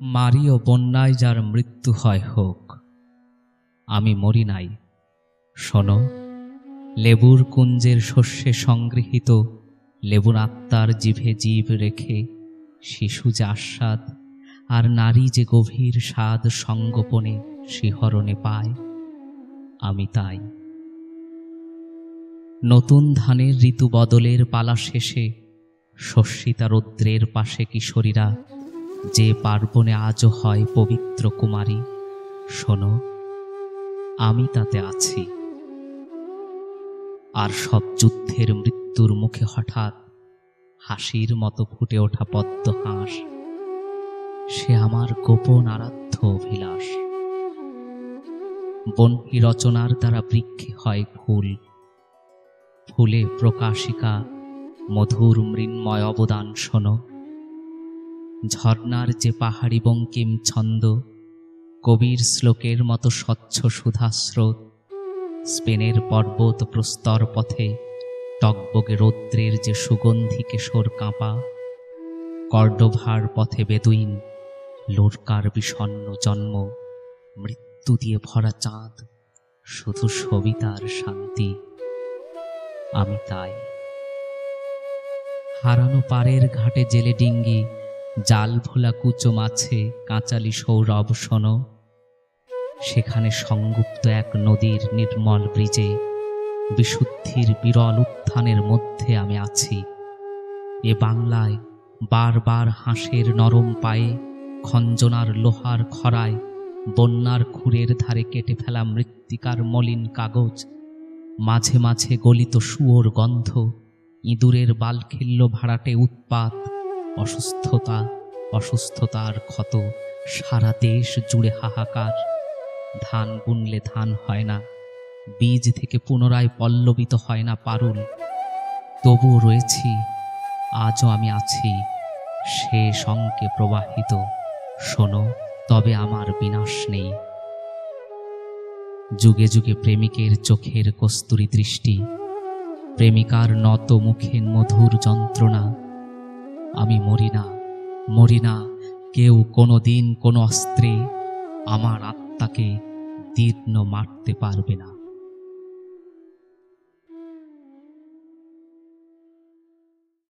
মারি ও বন্যায় যার মৃত্যু হয় হোক, আমি মরি নাই। শোনো, লেবুর কুঞ্জের শস্যে সংগৃহীত লেবুর আত্মার জিভে জিভ রেখে শিশু যে আস্বাদ আর নারী যে গভীর স্বাদ সঙ্গোপনে শিহরণে পায়, আমি তাই। নতুন ধানের ঋতু বদলের পালা শেষে শস্যিতা রৌদ্রের পাশে কিশোরীরা যে পার্বণে আজও হয় পবিত্র কুমারী, শোনো, আমি তাতে আছি। আর সব যুদ্ধের মৃত্যুর মুখে হঠাৎ হাসির মতো ফুটে ওঠা পদ্ম হাঁস, সে আমার গোপন আরাধ্য অভিলাষ। বহ্নি রচনার দ্বারা বৃক্ষে হয় ফুল, ফুলে প্রকাশিকা মধুর মৃন্ময় অবদান শোনো। ঝর্ণার যে পাহাড়ি বঙ্কিম ছন্দ, কবির শ্লোকের মতো স্বচ্ছ সুধাস্রোত, স্পেনের পর্বত প্রস্তর পথে টগবগে রৌদ্রের যে সুগন্ধি কেশর কাঁপা, কর্ডোভার পথে বেদুইন লোরকার বিষণ্ণ জন্ম, মৃত্যু দিয়ে ভরা চাঁদ, শুধু সবিতার শান্তি, আমি তাই। হারানো পাড়ের ঘাটে জেলে ডিঙ্গি, জাল ভোলা কুচো মাছে কাঁচালি সৌরভ শোনো। সেখানে সংগুপ্ত এক নদীর নির্মল ব্রিজে বিশুদ্ধির বিরল উত্থানের মধ্যে আমি আছি। এ বাংলায় বারবার হাঁসের নরম পায়ে, খঞ্জনার লোহার খরায়, বন্যার খুরের ধারে কেটে ফেলা মৃত্তিকার মলিন কাগজ, মাঝে মাঝে গলিত শুয়োর গন্ধ, ইঁদুরের বালখিল্য ভাড়াটে উৎপাত, অসুস্থতার ক্ষত, সারা দেশ জুড়ে হাহাকার। ধান বুনলে ধান হয় না, বীজ থেকে পুনরায় পল্লবিত হয় না পারুল। তবুও রয়েছি, আজও আমি আছি, শেষ অঙ্কে প্রবাহিত। শোনো, তবে আমার বিনাশ নেই। যুগে যুগে প্রেমিকের চোখের কস্তুরী দৃষ্টি, প্রেমিকার নত মুখের মধুর যন্ত্রণা, আমি মরি না, কেউ কোনো দিন কোনো অস্ত্রে আমার আত্মাকে দীর্ণ মারতে পারবে না।